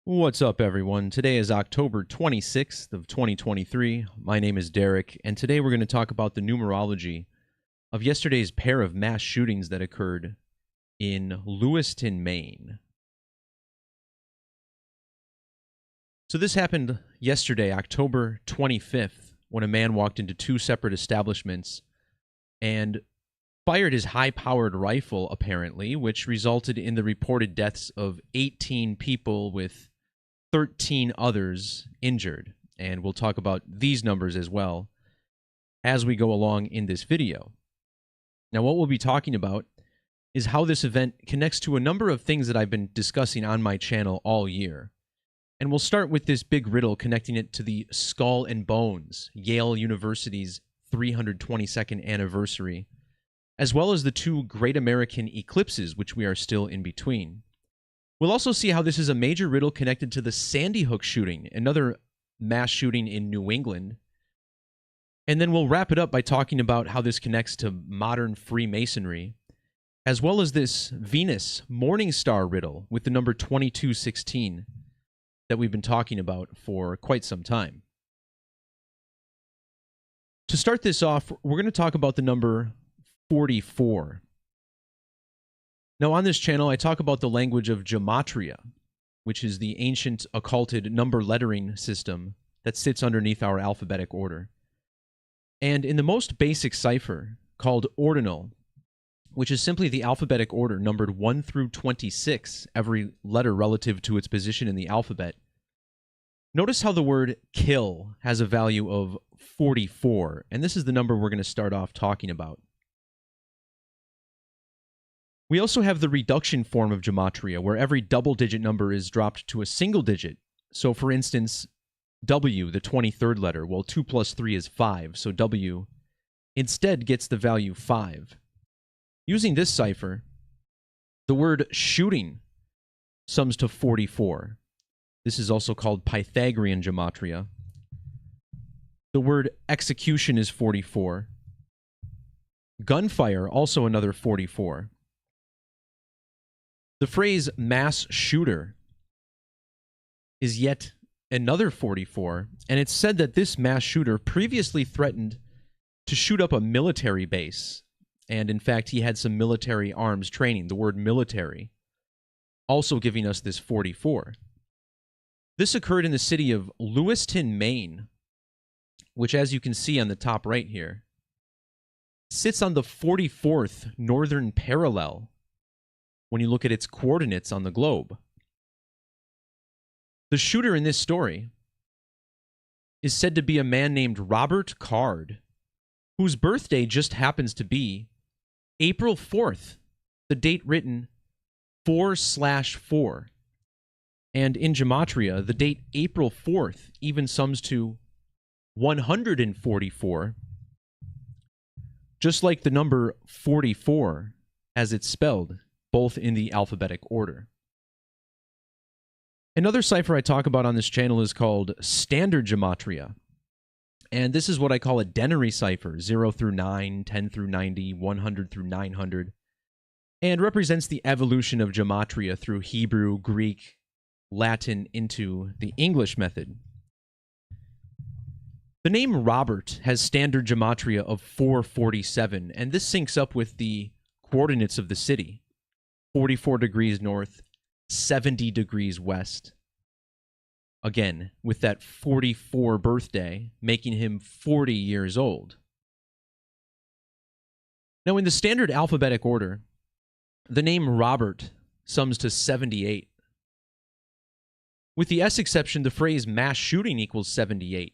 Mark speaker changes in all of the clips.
Speaker 1: What's up, everyone? Today is October 26th of 2023. My name is Derek, and today we're going to talk about the numerology of yesterday's pair of mass shootings that occurred in Lewiston, Maine. So this happened yesterday, October 25th, when a man walked into two separate establishments and fired his high-powered rifle, apparently, which resulted in the reported deaths of 18 people with 13 others injured, and we'll talk about these numbers as well as we go along in this video. Now, what we'll be talking about is how this event connects to a number of things that I've been discussing on my channel all year. And we'll start with this big riddle connecting it to the Skull and Bones, Yale University's 322nd anniversary, as well as the two Great American Eclipses, which we are still in between. We'll also see how this is a major riddle connected to the Sandy Hook shooting, another mass shooting in New England. And then we'll wrap it up by talking about how this connects to modern Freemasonry, as well as this Venus Morning Star riddle with the number 2216 that we've been talking about for quite some time. To start this off, we're going to talk about the number 44. Now, on this channel, I talk about the language of Gematria, which is the ancient occulted number lettering system that sits underneath our alphabetic order. And in the most basic cipher, called ordinal, which is simply the alphabetic order numbered 1 through 26, every letter relative to its position in the alphabet, notice how the word kill has a value of 44, and this is the number we're going to start off talking about. We also have the reduction form of Gematria, where every double-digit number is dropped to a single digit. So, for instance, W, the 23rd letter, well, 2 plus 3 is 5, so W instead gets the value 5. Using this cipher, the word shooting sums to 44. This is also called Pythagorean Gematria. The word execution is 44. Gunfire, also another 44. The phrase mass shooter is yet another 44, and it's said that this mass shooter previously threatened to shoot up a military base, and in fact he had some military arms training, the word military, also giving us this 44. This occurred in the city of Lewiston, Maine, which, as you can see on the top right here, sits on the 44th northern parallel when you look at its coordinates on the globe. The shooter in this story is said to be a man named Robert Card, whose birthday just happens to be April 4th, the date written 4/4. And in Gematria, the date April 4th even sums to 144, just like the number 44 as it's spelled, both in the alphabetic order. Another cipher I talk about on this channel is called Standard Gematria. And this is what I call a denary cipher, 0 through 9, 10 through 90, 100 through 900, and represents the evolution of Gematria through Hebrew, Greek, Latin into the English method. The name Robert has standard Gematria of 447, and this syncs up with the coordinates of the city. 44 degrees north, 70 degrees west. Again, with that 44 birthday, making him 40 years old. Now, in the standard alphabetic order, the name Robert sums to 78. With the S exception, the phrase mass shooting equals 78.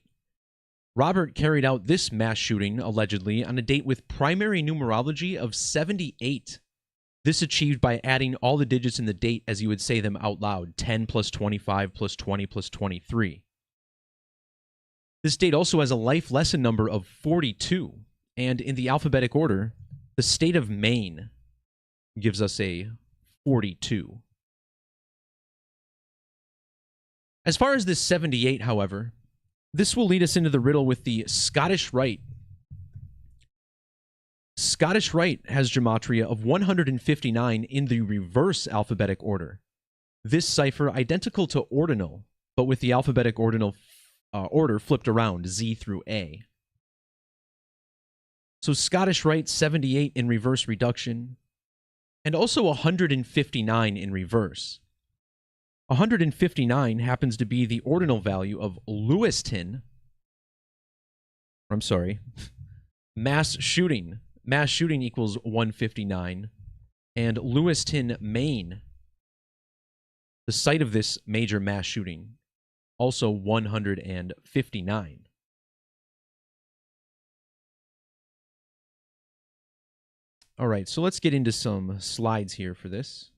Speaker 1: Robert carried out this mass shooting, allegedly, on a date with primary numerology of 78. This achieved by adding all the digits in the date as you would say them out loud, 10 plus 25 plus 20 plus 23. This date also has a life lesson number of 42, and in the alphabetic order, the state of Maine gives us a 42. As far as this 78, however, this will lead us into the riddle with the Scottish Rite. Scottish Rite has Gematria of 159 in the reverse alphabetic order. This cipher identical to ordinal, but with the alphabetic ordinal order flipped around, Z through A. So Scottish Rite 78 in reverse reduction, and also 159 in reverse. 159 happens to be the ordinal value of Lewiston. I'm sorry. Mass shooting. Mass shooting equals 159. And Lewiston, Maine, the site of this major mass shooting, also 159. All right, so let's get into some slides here for this.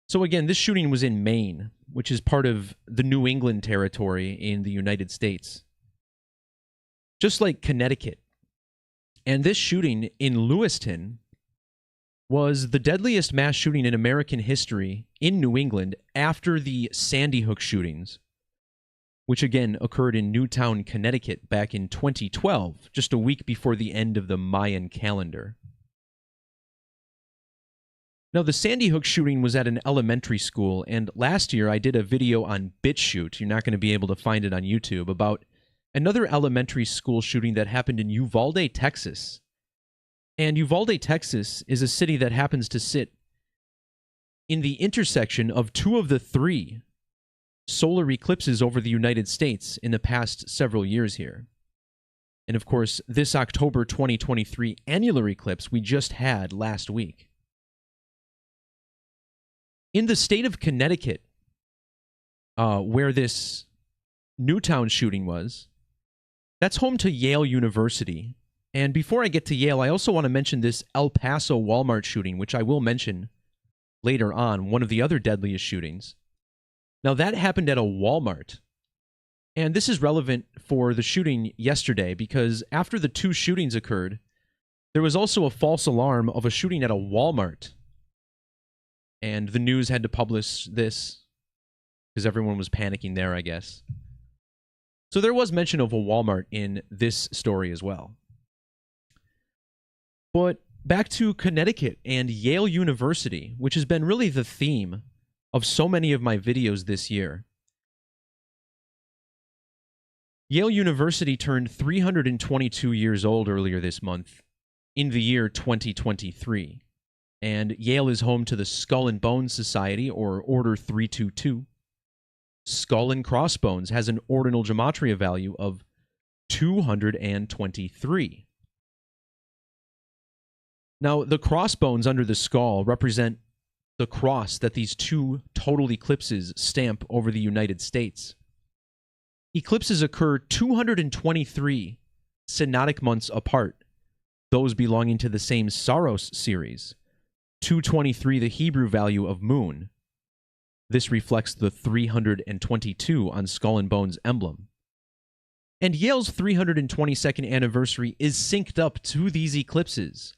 Speaker 1: So again, this shooting was in Maine, which is part of the New England territory in the United States, just like Connecticut. And this shooting in Lewiston was the deadliest mass shooting in American history in New England after the Sandy Hook shootings, which again occurred in Newtown, Connecticut back in 2012, just a week before the end of the Mayan calendar. Now, the Sandy Hook shooting was at an elementary school, and last year I did a video on BitChute, you're not going to be able to find it on YouTube, about another elementary school shooting that happened in Uvalde, Texas. And Uvalde, Texas is a city that happens to sit in the intersection of two of the three solar eclipses over the United States in the past several years here. And of course, this October 2023 annular eclipse we just had last week. In the state of Connecticut, where this Newtown shooting was, that's home to Yale University. And before I get to Yale, I also want to mention this El Paso Walmart shooting, which I will mention later on, one of the other deadliest shootings. Now, that happened at a Walmart. And this is relevant for the shooting yesterday because after the two shootings occurred, there was also a false alarm of a shooting at a Walmart. And the news had to publish this because everyone was panicking there, I guess. So there was mention of a Walmart in this story as well. But back to Connecticut and Yale University, which has been really the theme of so many of my videos this year. Yale University turned 322 years old earlier this month, in the year 2023. And Yale is home to the Skull and Bones Society, or Order 322. Skull and Crossbones has an ordinal Gematria value of 223. Now, the crossbones under the skull represent the cross that these two total eclipses stamp over the United States. Eclipses occur 223 synodic months apart, those belonging to the same Saros series. 223, the Hebrew value of moon. This reflects the 322 on Skull and Bones emblem. And Yale's 322nd anniversary is synced up to these eclipses.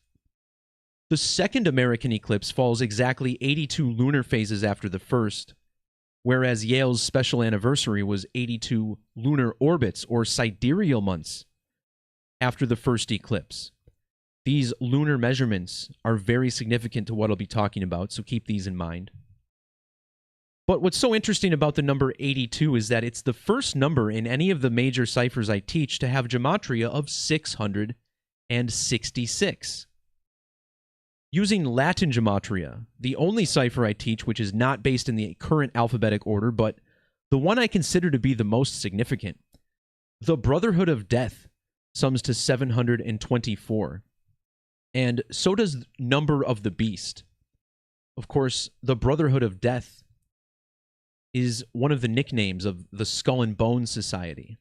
Speaker 1: The second American eclipse falls exactly 82 lunar phases after the first, whereas Yale's special anniversary was 82 lunar orbits, or sidereal months, after the first eclipse. These lunar measurements are very significant to what I'll be talking about, so keep these in mind. But what's so interesting about the number 82 is that it's the first number in any of the major ciphers I teach to have gematria of 666. Using Latin gematria, the only cipher I teach which is not based in the current alphabetic order, but the one I consider to be the most significant, the Brotherhood of Death sums to 724. And so does Number of the Beast. Of course, the Brotherhood of Death is one of the nicknames of the Skull and Bones Society.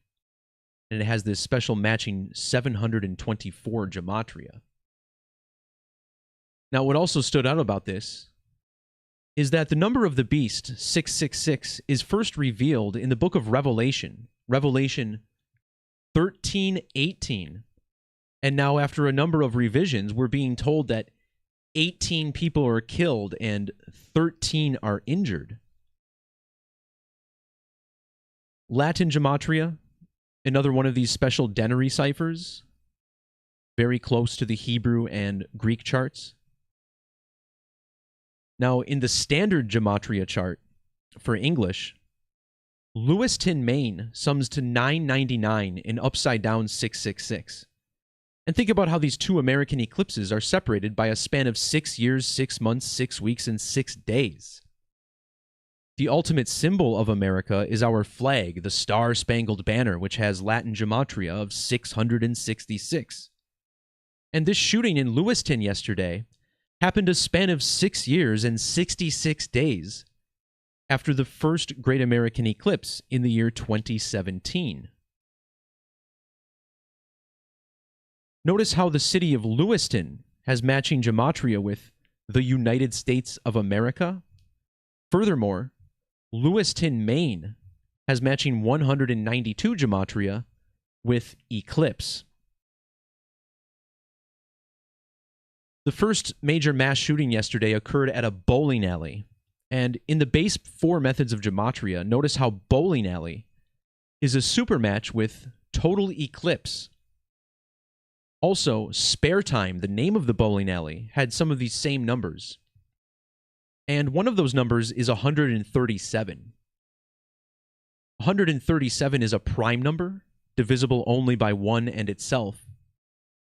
Speaker 1: And it has this special matching 724 gematria. Now, what also stood out about this is that the number of the beast, 666, is first revealed in the book of Revelation, Revelation 13:18. And now, after a number of revisions, we're being told that 18 people are killed and 13 are injured. Latin gematria, another one of these special denary ciphers, very close to the Hebrew and Greek charts. Now, in the standard Gematria chart for English, Lewiston, Maine sums to 999 in upside down 666. And think about how these two American eclipses are separated by a span of 6 years, 6 months, 6 weeks, and 6 days. The ultimate symbol of America is our flag, the Star-Spangled Banner, which has Latin Gematria of 666. And this shooting in Lewiston yesterday happened a span of 6 years and 66 days after the first Great American Eclipse in the year 2017. Notice how the city of Lewiston has matching Gematria with the United States of America. Furthermore, Lewiston, Maine has matching 192 Gematria with Eclipse. The first major mass shooting yesterday occurred at a bowling alley. And in the base 4 methods of Gematria, notice how bowling alley is a supermatch with total eclipse. Also, spare time, the name of the bowling alley, had some of these same numbers. And one of those numbers is 137. 137 is a prime number, divisible only by 1 and itself.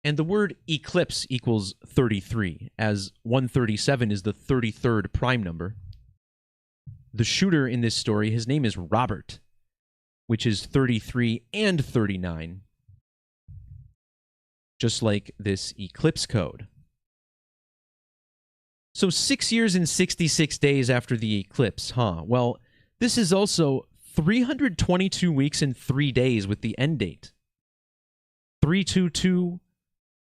Speaker 1: And the word eclipse equals 33, as 137 is the 33rd prime number. The shooter in this story, his name is Robert, which is 33 and 39, just like this eclipse code. So 6 years and 66 days after the eclipse, huh? Well, this is also 322 weeks and 3 days with the end date. 322,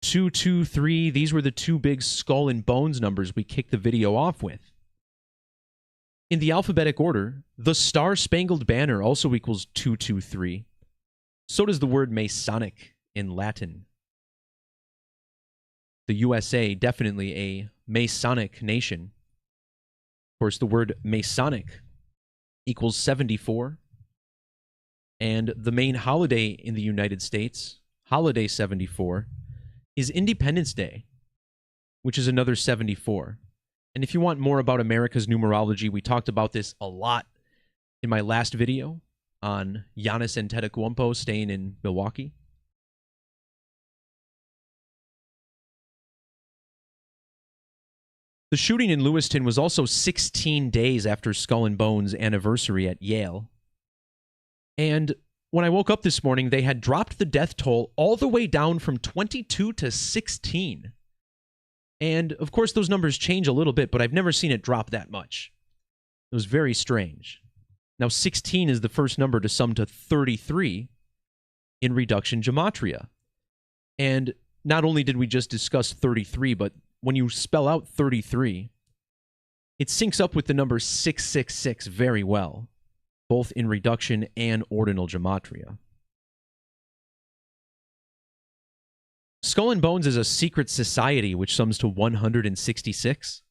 Speaker 1: 223, these were the two big skull and bones numbers we kicked the video off with. In the alphabetic order, the Star-Spangled Banner also equals 223. So does the word Masonic in Latin. The USA, definitely a Masonic nation. Of course, the word Masonic equals 74. And the main holiday in the United States, holiday 74, is Independence Day, which is another 74. And if you want more about America's numerology, we talked about this a lot in my last video on Giannis Antetokounmpo staying in Milwaukee. The shooting in Lewiston was also 16 days after Skull and Bones' anniversary at Yale. And when I woke up this morning, they had dropped the death toll all the way down from 22 to 16. And, of course, those numbers change a little bit, but I've never seen it drop that much. It was very strange. Now, 16 is the first number to sum to 33 in reduction gematria. And not only did we just discuss 33, but when you spell out 33, it syncs up with the number 666 very well, both in reduction and ordinal gematria. Skull and Bones is a secret society which sums to 166.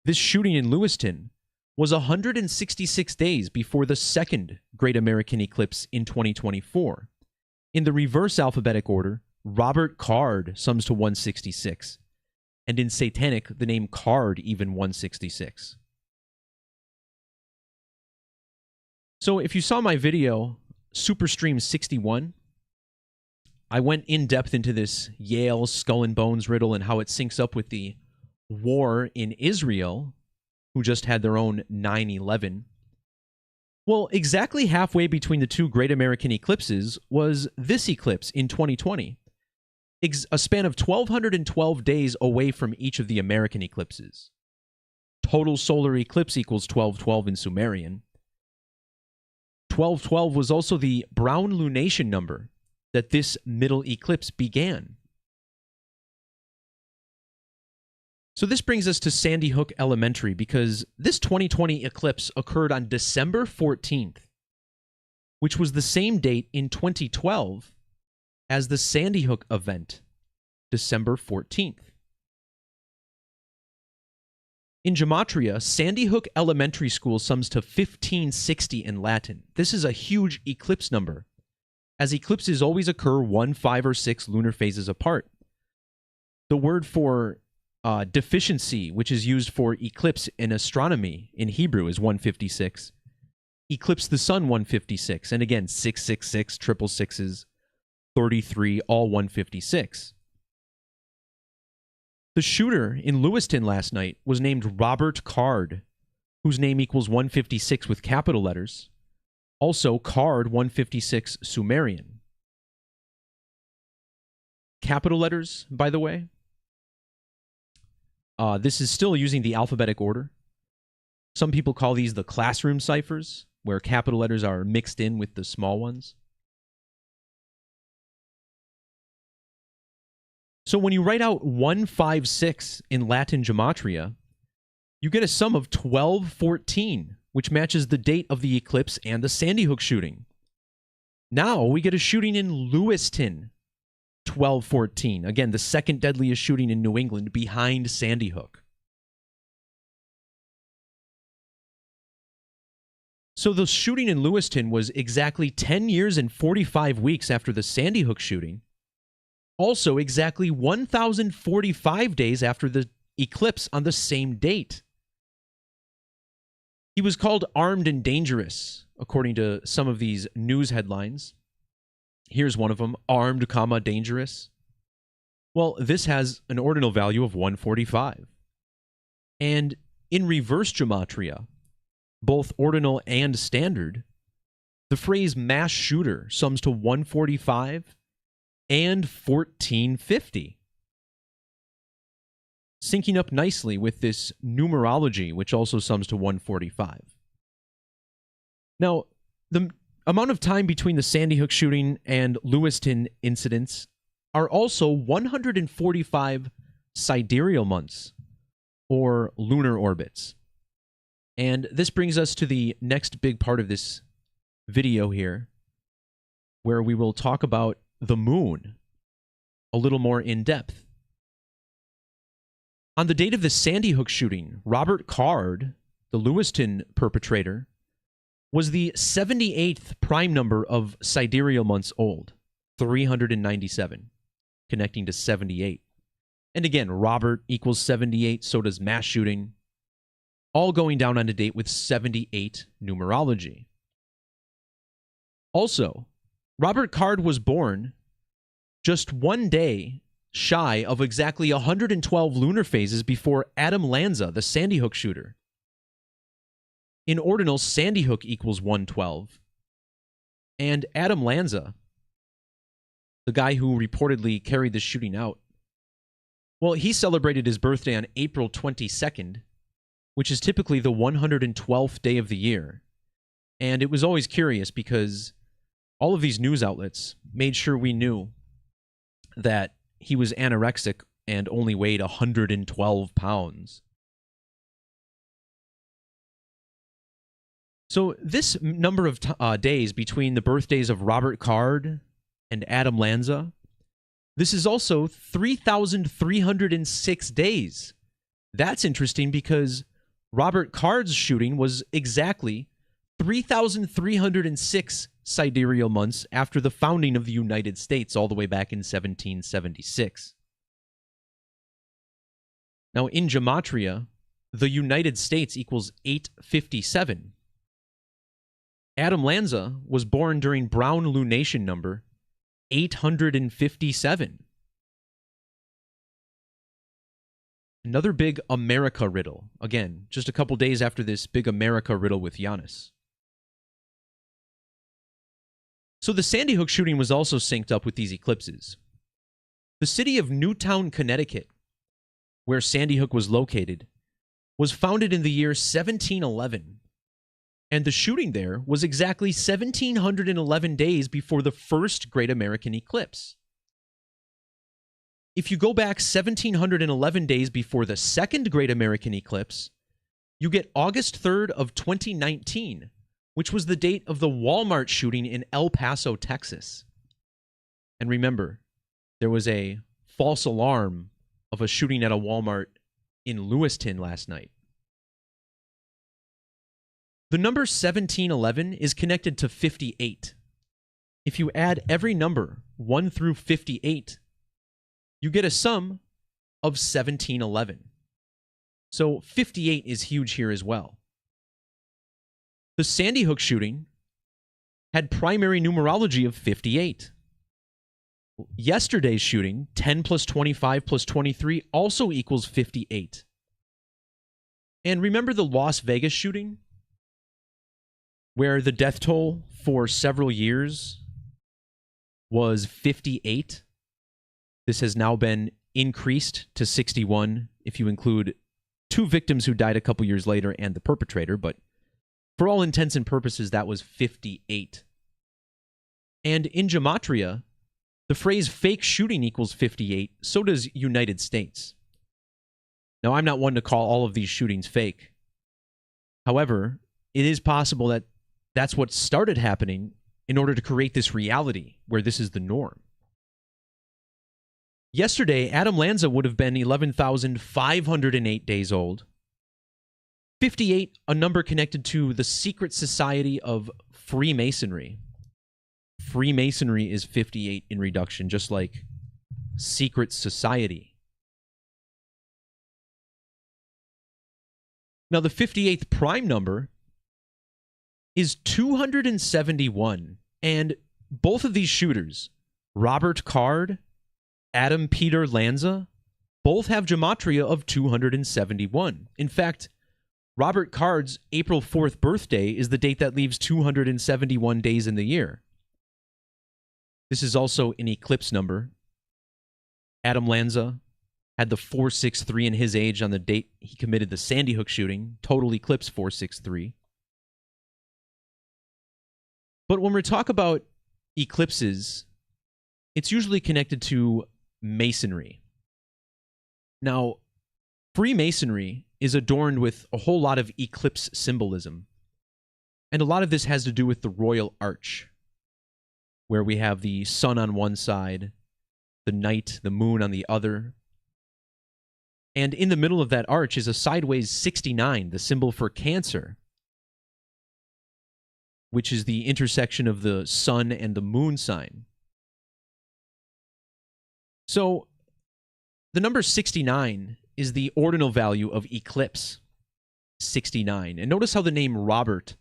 Speaker 1: This shooting in Lewiston was 166 days before the second Great American Eclipse in 2024. In the reverse alphabetic order, Robert Card sums to 166. And in Satanic, the name Card even 166. So if you saw my video, Superstream 61, I went in depth into this Yale Skull and Bones riddle and how it syncs up with the war in Israel, who just had their own 9/11. Well, exactly halfway between the two Great American Eclipses was this eclipse in 2020, a span of 1,212 days away from each of the American eclipses. Total solar eclipse equals 1212 in Sumerian. 1212 was also the brown lunation number that this middle eclipse began. So this brings us to Sandy Hook Elementary, because this 2020 eclipse occurred on December 14th, which was the same date in 2012 as the Sandy Hook event, December 14th. In Gematria, Sandy Hook Elementary School sums to 1560 in Latin. This is a huge eclipse number, as eclipses always occur 1, 5, or 6 lunar phases apart. The word for Deficiency, which is used for eclipse in astronomy in Hebrew, is 156. Eclipse the sun, 156. And again, 666, triple sixes, 33, all 156. The shooter in Lewiston last night was named Robert Card, whose name equals 156 with capital letters. Also, Card 156 Sumerian. Capital letters, by the way. This is still using the alphabetic order. Some people call these the classroom ciphers, where capital letters are mixed in with the small ones. So when you write out 156 in Latin Gematria, you get a sum of 1214, which matches the date of the eclipse and the Sandy Hook shooting. Now we get a shooting in Lewiston, 1214. Again, the second deadliest shooting in New England behind Sandy Hook. So the shooting in Lewiston was exactly 10 years and 45 weeks after the Sandy Hook shooting. Also exactly 1,045 days after the eclipse on the same date. He was called armed and dangerous, according to some of these news headlines. Here's one of them, armed, dangerous. Well, this has an ordinal value of 145. And in reverse gematria, both ordinal and standard, the phrase mass shooter sums to 145 and 1450. Syncing up nicely with this numerology, which also sums to 145. Now, the amount of time between the Sandy Hook shooting and Lewiston incidents are also 145 sidereal months, or lunar orbits. And this brings us to the next big part of this video here, where we will talk about the moon a little more in depth. On the date of the Sandy Hook shooting, Robert Card, the Lewiston perpetrator, was the 78th prime number of sidereal months old, 397, connecting to 78. And again, Robert equals 78, so does mass shooting, all going down on a date with 78 numerology. Also, Robert Card was born just one day shy of exactly 112 lunar phases before Adam Lanza, the Sandy Hook shooter. In ordinal, Sandy Hook equals 112. And Adam Lanza, the guy who reportedly carried the shooting out, well, he celebrated his birthday on April 22nd, which is typically the 112th day of the year. And it was always curious because all of these news outlets made sure we knew that he was anorexic and only weighed 112 pounds. So this number of days between the birthdays of Robert Card and Adam Lanza, this is also 3,306 days. That's interesting because Robert Card's shooting was exactly 3,306 sidereal months after the founding of the United States all the way back in 1776. Now, in Gematria, the United States equals 857. Adam Lanza was born during Brown lunation number 857. Another big America riddle. Again, just a couple days after this big America riddle with Giannis. So the Sandy Hook shooting was also synced up with these eclipses. The city of Newtown, Connecticut, where Sandy Hook was located, was founded in the year 1711. And the shooting there was exactly 1,711 days before the first Great American Eclipse. If you go back 1,711 days before the second Great American Eclipse, you get August 3rd of 2019, which was the date of the Walmart shooting in El Paso, Texas. And remember, there was a false alarm of a shooting at a Walmart in Lewiston last night. The number 1711 is connected to 58. If you add every number 1 through 58, you get a sum of 1711. So 58 is huge here as well. The Sandy Hook shooting had primary numerology of 58. Yesterday's shooting, 10 plus 25 plus 23, also equals 58. And remember the Las Vegas shooting, where the death toll for several years was 58? This has now been increased to 61 if you include 2 victims who died a couple years later and the perpetrator, but for all intents and purposes, that was 58. And in Gematria, the phrase fake shooting equals 58, so does United States. Now, I'm not one to call all of these shootings fake. However, it is possible that that's what started happening in order to create this reality where this is the norm. Yesterday, Adam Lanza would have been 11,508 days old. 58, a number connected to the secret society of Freemasonry. Freemasonry is 58 in reduction, just like secret society. Now, the 58th prime number is 271, and both of these shooters, Robert Card, Adam Peter Lanza, both have Gematria of 271. In fact, Robert Card's April 4th birthday is the date that leaves 271 days in the year. This is also an eclipse number. Adam Lanza had the 463 in his age on the date he committed the Sandy Hook shooting. Total eclipse 463. But when we talk about eclipses, it's usually connected to Masonry. Now, Freemasonry is adorned with a whole lot of eclipse symbolism. And a lot of this has to do with the Royal Arch, where we have the sun on one side, the night, the moon on the other. And in the middle of that arch is a sideways 69, the symbol for Cancer, which is the intersection of the sun and the moon sign. So, the number 69 is the ordinal value of eclipse, 69. And notice how the name Robert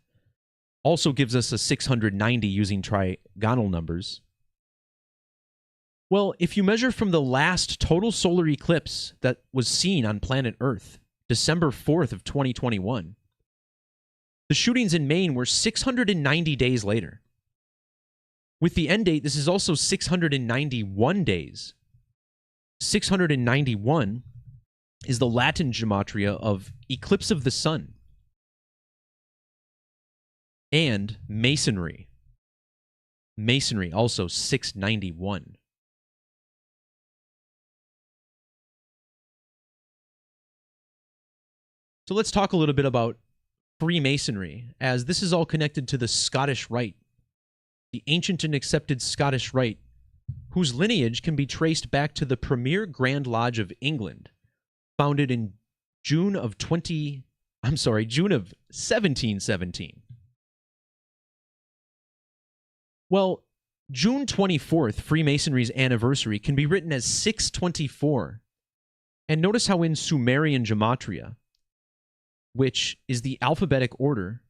Speaker 1: also gives us a 690 using trigonal numbers. Well, if you measure from the last total solar eclipse that was seen on planet Earth, December 4th of 2021, the shootings in Maine were 690 days later. With the end date, this is also 691 days. 691 is the Latin gematria of eclipse of the sun. And Masonry. Masonry, also 691. So let's talk a little bit about Freemasonry, as this is all connected to the Scottish Rite, the ancient and accepted Scottish Rite, whose lineage can be traced back to the premier Grand Lodge of England, founded in June of 1717. Well, June 24th, Freemasonry's anniversary, can be written as 624. And notice how in Sumerian Gematria, which is the alphabetic order,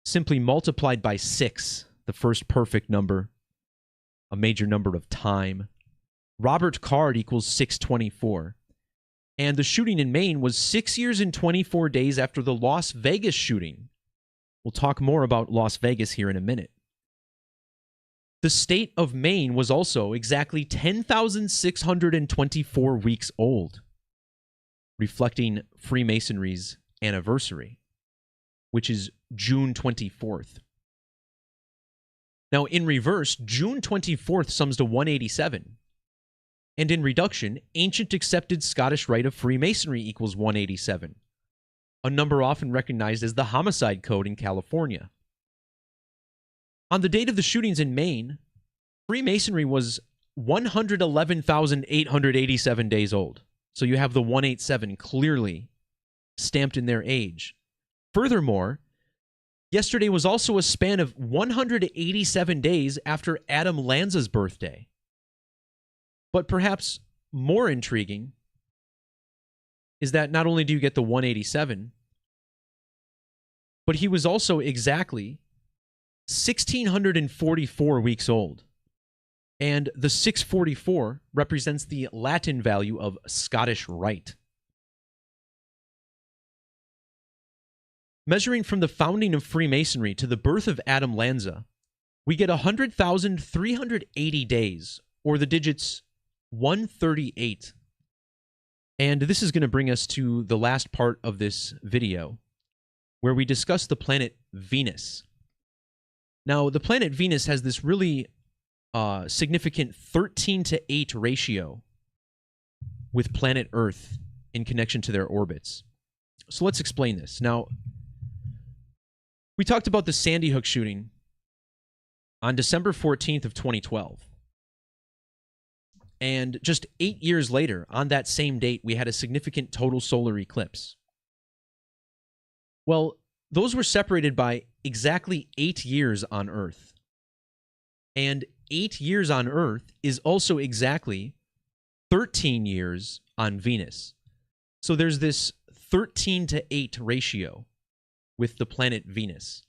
Speaker 1: simply multiplied by 6, the first perfect number, a major number of time. Robert Card equals 624. And the shooting in Maine was 6 years and 24 days after the Las Vegas shooting. We'll talk more about Las Vegas here in a minute. The state of Maine was also exactly 10,624 weeks old, reflecting Freemasonry's anniversary, which is June 24th. Now, in reverse, June 24th sums to 187. And in reduction, ancient accepted Scottish Rite of Freemasonry equals 187, a number often recognized as the homicide code in California. On the date of the shootings in Maine, Freemasonry was 111,887 days old. So you have the 187 clearly stamped in their age. Furthermore, yesterday was also a span of 187 days after Adam Lanza's birthday. But perhaps more intriguing is that not only do you get the 187, but he was also exactly 1,644 weeks old. And the 644 represents the Latin value of Scottish Rite. Measuring from the founding of Freemasonry to the birth of Adam Lanza, we get 100,380 days, or the digits 138. And this is going to bring us to the last part of this video, where we discuss the planet Venus. Now, the planet Venus has this really significant 13:8 ratio with planet Earth in connection to their orbits. So let's explain this. Now, we talked about the Sandy Hook shooting on December 14th of 2012. And just 8 years later, on that same date, we had a significant total solar eclipse. Well, those were separated by exactly 8 years on Earth. And 8 years on Earth is also exactly 13 years on Venus. So there's this 13:8 ratio with the planet Venus.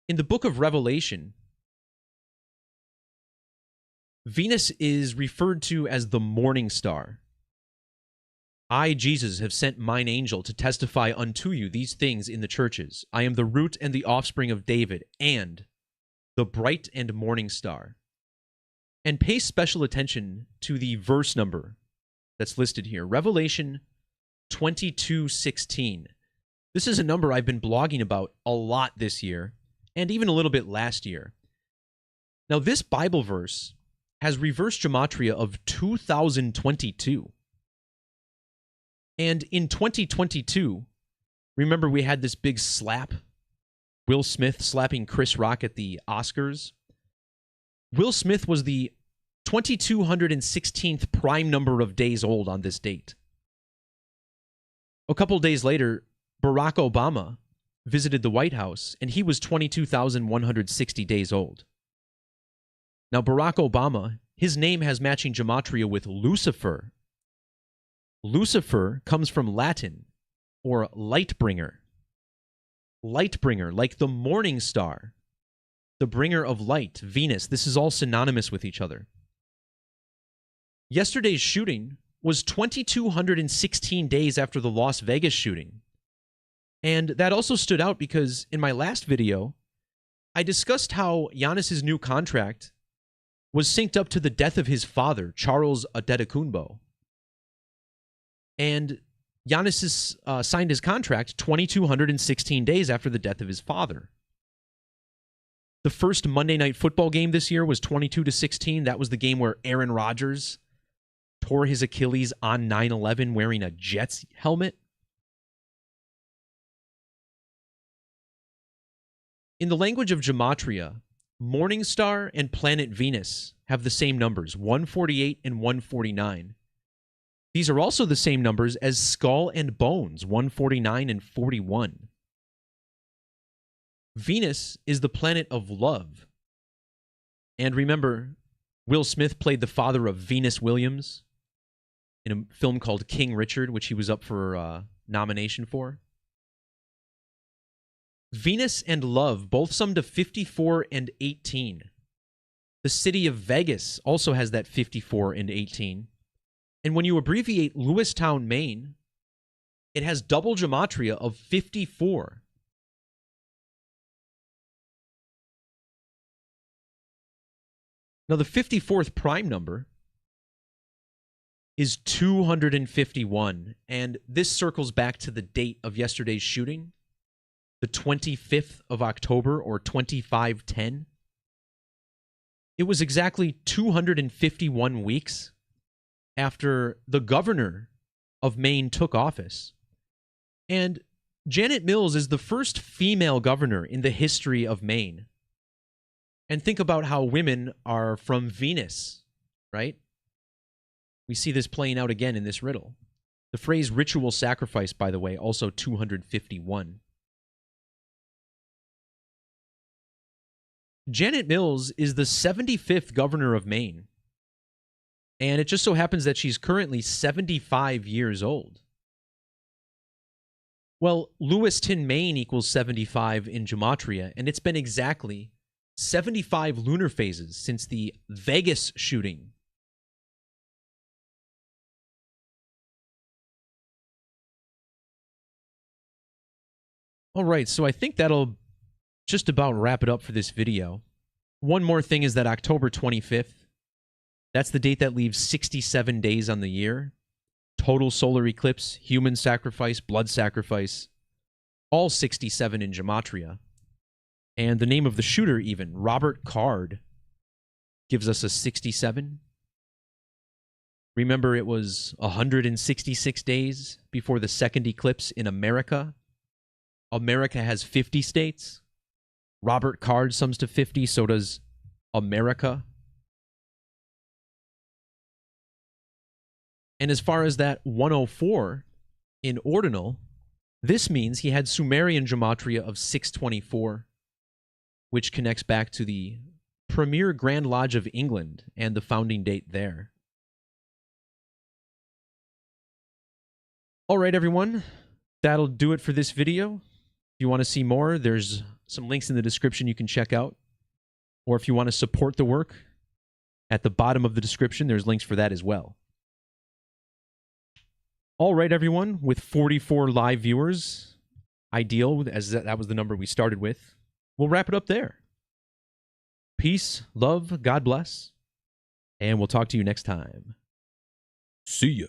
Speaker 1: In the book of Revelation, Venus is referred to as the morning star. I, Jesus, have sent mine angel to testify unto you these things in the churches. I am the root and the offspring of David, and the bright and morning star. And pay special attention to the verse number that's listed here. Revelation 22:16. This is a number I've been blogging about a lot this year, and even a little bit last year. Now, this Bible verse has reverse gematria of 2022. And in 2022, remember we had this big slap? Will Smith slapping Chris Rock at the Oscars. Will Smith was the 2216th prime number of days old on this date. A couple days later, Barack Obama visited the White House, and he was 22,160 days old. Now, Barack Obama, his name has matching gematria with Lucifer. Lucifer comes from Latin, or light-bringer. Light-bringer, like the morning star, the bringer of light, Venus. This is all synonymous with each other. Yesterday's shooting was 2,216 days after the Las Vegas shooting. And that also stood out because in my last video, I discussed how Giannis's new contract was synced up to the death of his father, Charles Adetokunbo. And Giannis signed his contract 2,216 days after the death of his father. The first Monday Night Football game this year was 22-16. That was the game where Aaron Rodgers tore his Achilles on 9/11 wearing a Jets helmet. In the language of gematria, morning star and planet Venus have the same numbers, 148 and 149. These are also the same numbers as skull and bones, 149 and 41. Venus is the planet of love. And remember, Will Smith played the father of Venus Williams in a film called King Richard, which he was up for nomination for. Venus and love both sum to 54 and 18. The city of Vegas also has that 54 and 18. And when you abbreviate Lewiston, Maine, it has double gematria of 54. Now, the 54th prime number is 251, and this circles back to the date of yesterday's shooting, the 25th of October, or 2510. It was exactly 251 weeks after the governor of Maine took office. And Janet Mills is the first female governor in the history of Maine. And think about how women are from Venus, right? We see this playing out again in this riddle. The phrase ritual sacrifice, by the way, also 251. Janet Mills is the 75th governor of Maine. And it just so happens that she's currently 75 years old. Well, Lewiston, Maine equals 75 in Gematria, and it's been exactly 75 lunar phases since the Vegas shooting. All right, so I think that'll just about wrap it up for this video. One more thing is that October 25th, that's the date that leaves 67 days on the year. Total solar eclipse, human sacrifice, blood sacrifice, all 67 in Gematria. And the name of the shooter even, Robert Card, gives us a 67. Remember, it was 166 days before the second eclipse in America. America has 50 states. Robert Card sums to 50, so does America. And as far as that 104 in ordinal, this means he had Sumerian Gematria of 624, which connects back to the premier Grand Lodge of England and the founding date there. All right, everyone. That'll do it for this video. If you want to see more, there's some links in the description you can check out. Or if you want to support the work, at the bottom of the description, there's links for that as well. All right, everyone, with 44 live viewers, ideal, as that was the number we started with, we'll wrap it up there. Peace, love, God bless, and we'll talk to you next time. See ya.